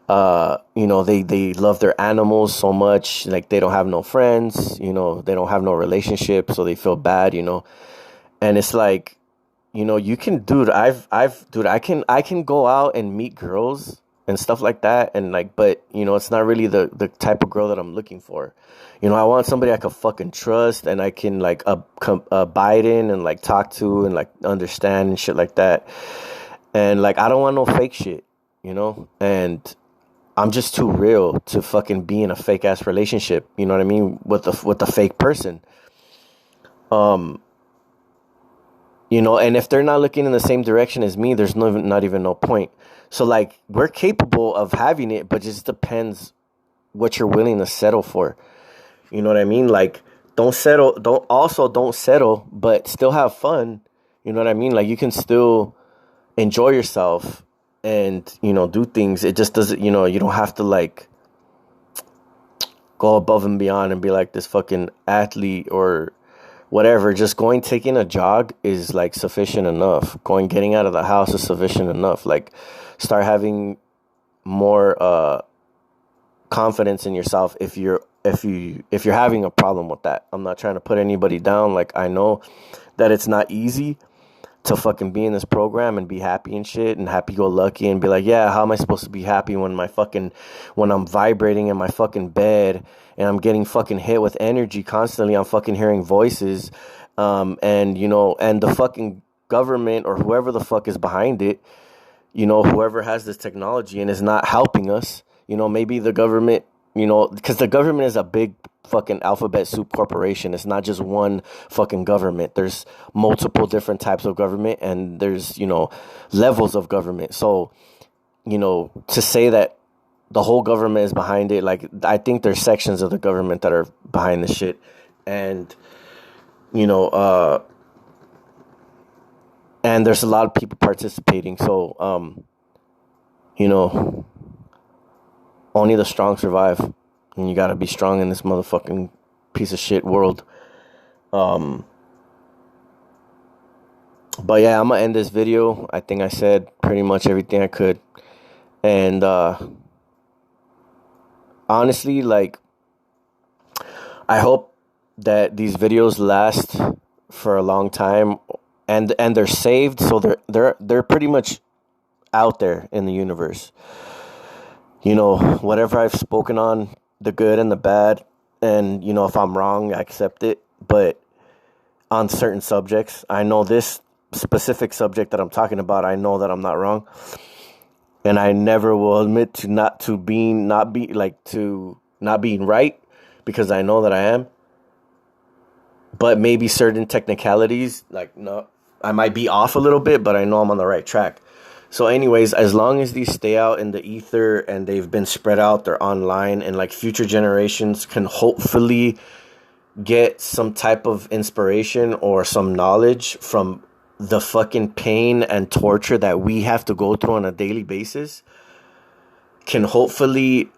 They love their animals so much, like they don't have no friends, they don't have no relationship, so they feel bad, and it's like, you can, dude, I can go out and meet girls and stuff like that, and like, but it's not really the type of girl that I'm looking for. I want somebody I could fucking trust and I can like abide in and like talk to and like understand and shit like that. And like I don't want no fake shit, and I'm just too real to fucking be in a fake ass relationship. You know what I mean? With a fake person. And if they're not looking in the same direction as me, there's not even no point. So like we're capable of having it, but it just depends what you're willing to settle for. You know what I mean? Like don't settle, but still have fun. You know what I mean? Like you can still enjoy yourself and do things. It just doesn't, you don't have to like go above and beyond and be like this fucking athlete or whatever, just taking a jog is like sufficient enough. Getting out of the house is sufficient enough. Like, start having more confidence in yourself if you're having a problem with that. I'm not trying to put anybody down. Like, I know that it's not easy to fucking be in this program and be happy and shit and happy-go-lucky and be like, yeah, how am I supposed to be happy when I'm vibrating in my fucking bed and I'm getting fucking hit with energy constantly? I'm fucking hearing voices, and the fucking government or whoever the fuck is behind it, whoever has this technology and is not helping us. Maybe the government, because the government is a big fucking alphabet soup corporation. It's not just one fucking government. There's multiple different types of government, and there's, levels of government. So, to say that the whole government is behind it, like, I think there's sections of the government that are behind the shit. And, and there's a lot of people participating. So, only the strong survive. And you gotta be strong in this motherfucking piece of shit world. But yeah, I'm gonna end this video. I think I said pretty much everything I could. And honestly, like, I hope that these videos last for a long time, and they're saved, so they're pretty much out there in the universe. Whatever I've spoken on, the good and the bad, and if I'm wrong, I accept it. But on certain subjects, I know this specific subject that I'm talking about, I know that I'm not wrong, and I never will admit to not being right, because I know that I am. But maybe certain technicalities, like, no, I might be off a little bit, but I know I'm on the right track. So anyways, as long as these stay out in the ether and they've been spread out, they're online, and like future generations can hopefully get some type of inspiration or some knowledge from the fucking pain and torture that we have to go through on a daily basis, can hopefully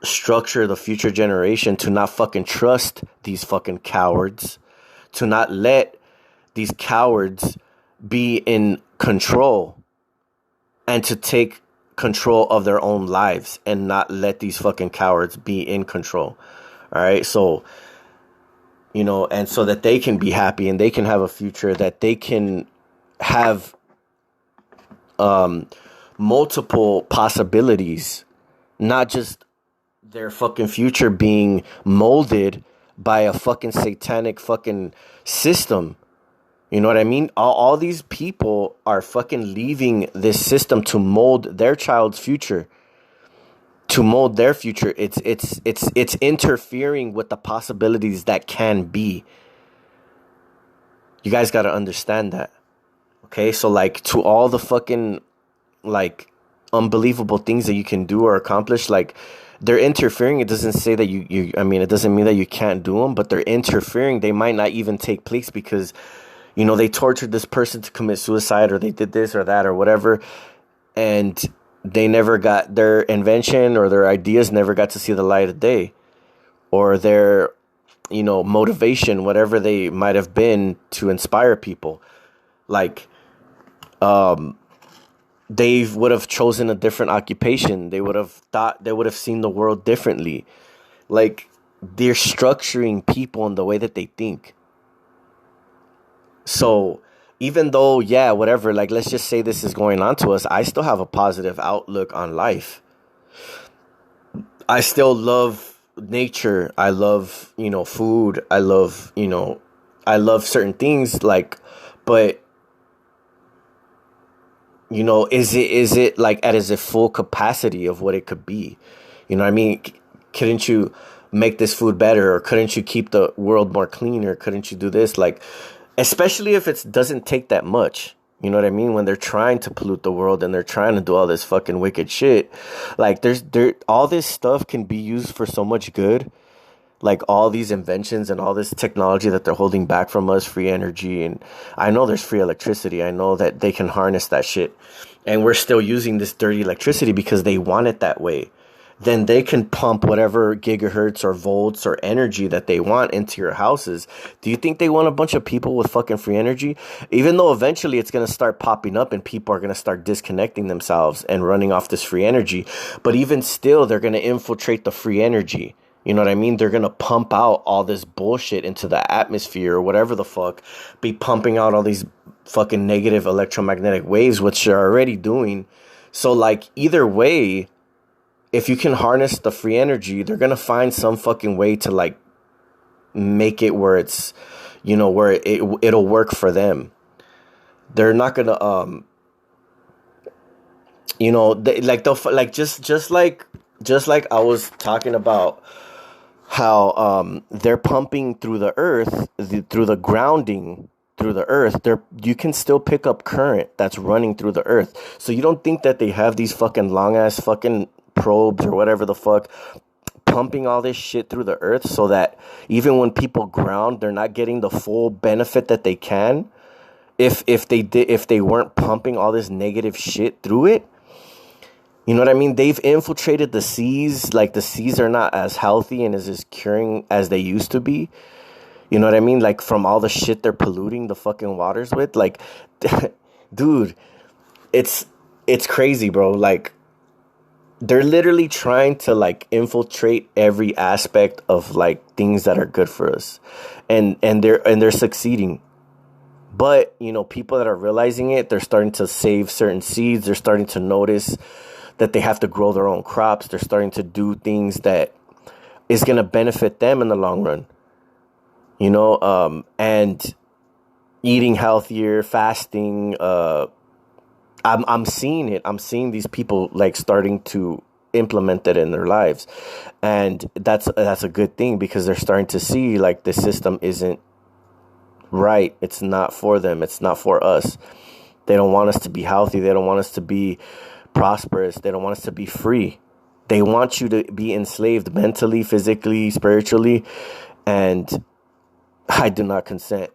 structure the future generation to not fucking trust these fucking cowards, to not let these cowards be in control, and to take control of their own lives and not let these fucking cowards be in control. All right. So, and so that they can be happy and they can have a future, that they can have multiple possibilities, not just their fucking future being molded by a fucking satanic fucking system. You know what I mean? All these people are fucking leaving this system to mold their child's future, to mold their future. It's interfering with the possibilities that can be. You guys got to understand that. Okay? So, like, to all the fucking, like, unbelievable things that you can do or accomplish, like, they're interfering. It doesn't say that it doesn't mean that you can't do them, but they're interfering. They might not even take place because, they tortured this person to commit suicide, or they did this or that or whatever, and they never got their invention, or their ideas never got to see the light of day, or their, motivation, whatever they might have been to inspire people. Like, they would have chosen a different occupation. They would have seen the world differently. Like, they're structuring people in the way that they think. So even though, yeah, whatever, like, let's just say this is going on to us, I still have a positive outlook on life. I still love nature. I love, food. I love, I love certain things, like, but, is it like at its full capacity of what it could be? You know what I mean? Couldn't you make this food better? Or couldn't you keep the world more clean? Or couldn't you do this? Like, especially if it doesn't take that much. You know what I mean? When they're trying to pollute the world and they're trying to do all this fucking wicked shit. Like, all this stuff can be used for so much good. Like, all these inventions and all this technology that they're holding back from us, free energy. And I know there's free electricity. I know that they can harness that shit. And we're still using this dirty electricity because they want it that way. then they can pump whatever gigahertz or volts or energy that they want into your houses. Do you think they want a bunch of people with fucking free energy? Even though eventually it's going to start popping up and people are going to start disconnecting themselves and running off this free energy. But even still, they're going to infiltrate the free energy. You know what I mean? They're going to pump out all this bullshit into the atmosphere or whatever the fuck. Be pumping out all these fucking negative electromagnetic waves, which they're already doing. So, like, either way, if you can harness the free energy, they're going to find some fucking way to, like, make it where it's, you know, where it'll work for them. They're not going to, you know, just like I was talking about, how they're pumping through the earth, through the grounding through the earth. You can still pick up current that's running through the earth. So you don't think that they have these fucking long ass fucking probes or whatever the fuck pumping all this shit through the earth so that even when people ground, they're not getting the full benefit that they can if they weren't pumping all this negative shit through it. You know what I mean? They've infiltrated the seas. Like, the seas are not as healthy and as curing as they used to be. You know what I mean? Like, from all the shit they're polluting the fucking waters with. Like, dude, it's crazy, bro. Like, they're literally trying to, like, infiltrate every aspect of, like, things that are good for us. And they're succeeding. But, you know, people that are realizing it, they're starting to save certain seeds. They're starting to notice that they have to grow their own crops. They're starting to do things that is going to benefit them in the long run. You know, and eating healthier, fasting. I'm seeing it. I'm seeing these people, like, starting to implement it in their lives. And that's a good thing, because they're starting to see, like, the system isn't right. It's not for them. It's not for us. They don't want us to be healthy. They don't want us to be prosperous. They don't want us to be free. They want you to be enslaved mentally, physically, spiritually, and I do not consent.